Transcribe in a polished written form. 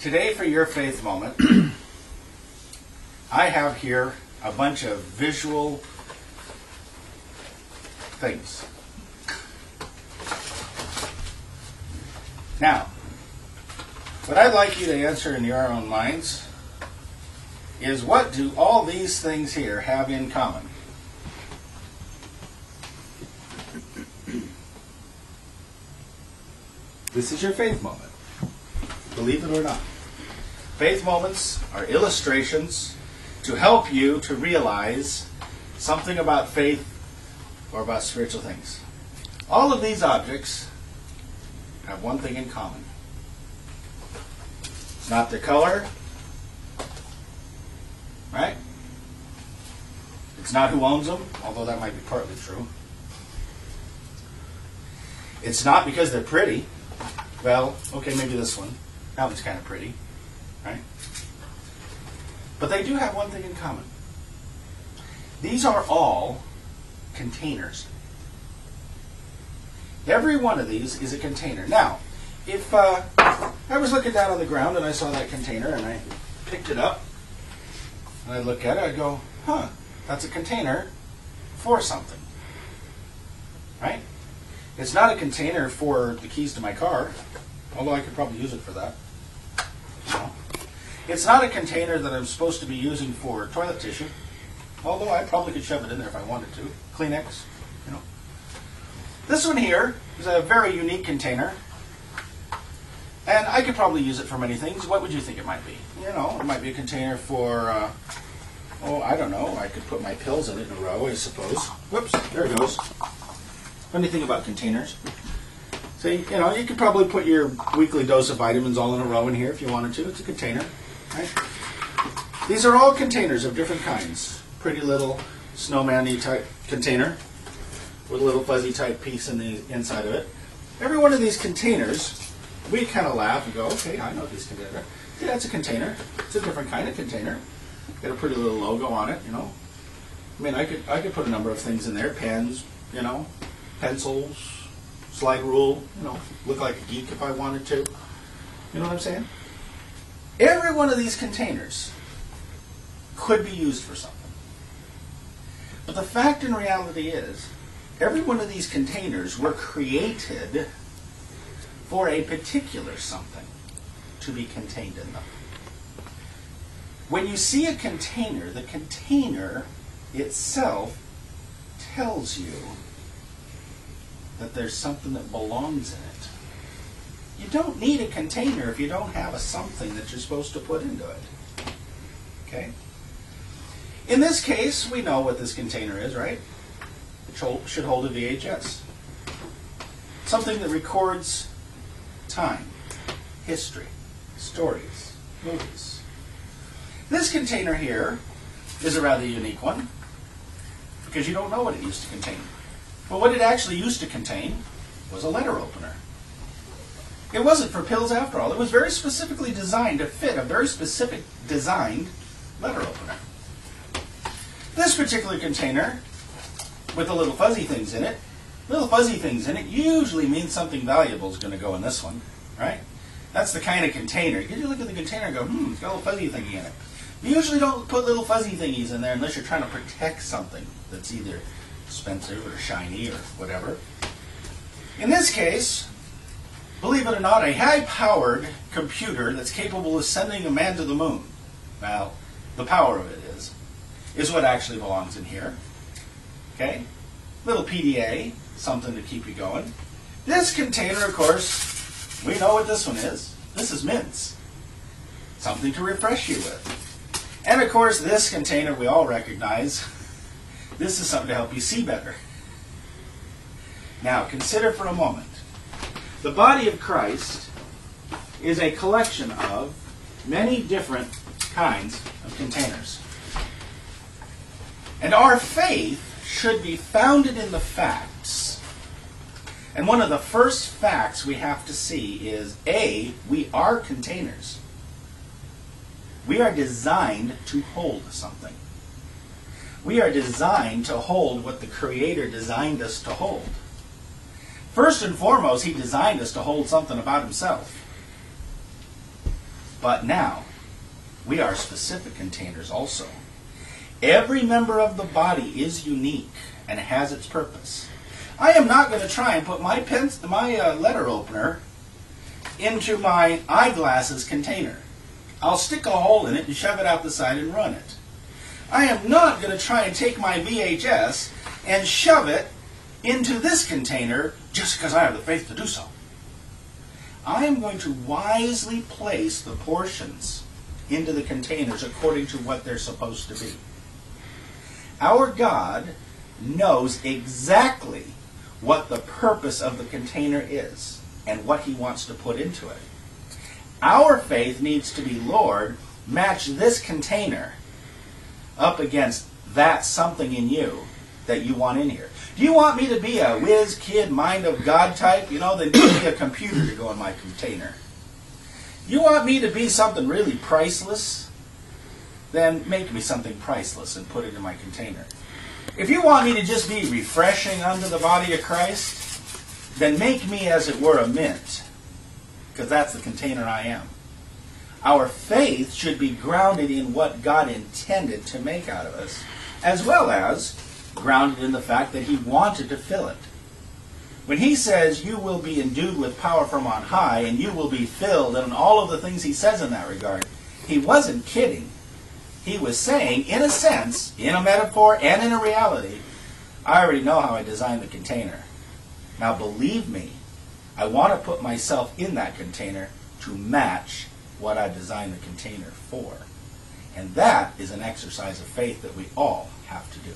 Today for your faith moment, I have here a bunch of visual things. Now, what I'd like you to answer in your own minds is, what do all these things here have in common? This is your faith moment. Believe it or not. Faith moments are illustrations to help you to realize something about faith or about spiritual things. All of these objects have one thing in common. It's not their color, right? It's not who owns them, although that might be partly true. It's not because they're pretty. Well, okay, maybe this one. That one's kind of pretty, right? But they do have one thing in common. These are all containers. Every one of these is a container. Now, if I was looking down on the ground and I saw that container and I picked it up and I look at it, I'd go, that's a container for something, right? It's not a container for the keys to my car, although I could probably use it for that. No. It's not a container that I'm supposed to be using for toilet tissue, although I probably could shove it in there if I wanted to. Kleenex, you know. This one here is a very unique container, and I could probably use it for many things. What would you think it might be? You know, it might be a container for, I don't know. I could put my pills in it in a row, I suppose. Whoops, there it goes. Funny thing about containers. So, you know, you could probably put your weekly dose of vitamins all in a row in here if you wanted to. It's a container, right? These are all containers of different kinds. Pretty little snowman-y type container with a little fuzzy type piece in the inside of it. Every one of these containers, we kind of laugh and go, okay, I know these containers. Yeah, it's a container. It's a different kind of container. Got a pretty little logo on it, you know. I mean, I could put a number of things in there. Pens, you know, pencils, slide rule, you know, look like a geek if I wanted to. You know what I'm saying? Every one of these containers could be used for something. But the fact and reality is, every one of these containers were created for a particular something to be contained in them. When you see a container, the container itself tells you that there's something that belongs in it. You don't need a container if you don't have a something that you're supposed to put into it. Okay? In this case, we know what this container is, right? It should hold a VHS. Something that records time, history, stories, movies. This container here is a rather unique one because you don't know what it used to contain. But what it actually used to contain was a letter opener. It wasn't for pills after all. It was very specifically designed to fit a very specific designed letter opener. This particular container, with the little fuzzy things in it usually means something valuable is going to go in this one, right? That's the kind of container. You look at the container and go, it's got a little fuzzy thingy in it. You usually don't put little fuzzy thingies in there unless you're trying to protect something that's either expensive or shiny or whatever. In this case, believe it or not, a high-powered computer that's capable of sending a man to the moon. Well, the power of it is what actually belongs in here. Okay? Little PDA, something to keep you going. This container, of course, we know what this one is. This is mints. Something to refresh you with. And of course, this container we all recognize. This is something to help you see better. Now, consider for a moment. The body of Christ is a collection of many different kinds of containers. And our faith should be founded in the facts. And one of the first facts we have to see is, A, we are containers. We are designed to hold something. We are designed to hold what the Creator designed us to hold. First and foremost, He designed us to hold something about Himself. But now, we are specific containers also. Every member of the body is unique and has its purpose. I am not going to try and put my letter opener into my eyeglasses container. I'll stick a hole in it and shove it out the side and run it. I am not going to try and take my VHS and shove it into this container just because I have the faith to do so. I am going to wisely place the portions into the containers according to what they're supposed to be. Our God knows exactly what the purpose of the container is and what He wants to put into it. Our faith needs to be, Lord, match this container up against that something in you that you want in here. Do you want me to be a whiz kid, mind of God type? Then give me a computer to go in my container. You want me to be something really priceless? Then make me something priceless and put it in my container. If you want me to just be refreshing unto the body of Christ, then make me, as it were, a mint, because that's the container I am. Our faith should be grounded in what God intended to make out of us, as well as grounded in the fact that He wanted to fill it. When He says you will be endued with power from on high and you will be filled, and all of the things He says in that regard, He wasn't kidding. He was saying, in a sense, in a metaphor and in a reality, I already know how I designed the container. Now believe me, I want to put myself in that container to match what I designed the container for. And that is an exercise of faith that we all have to do.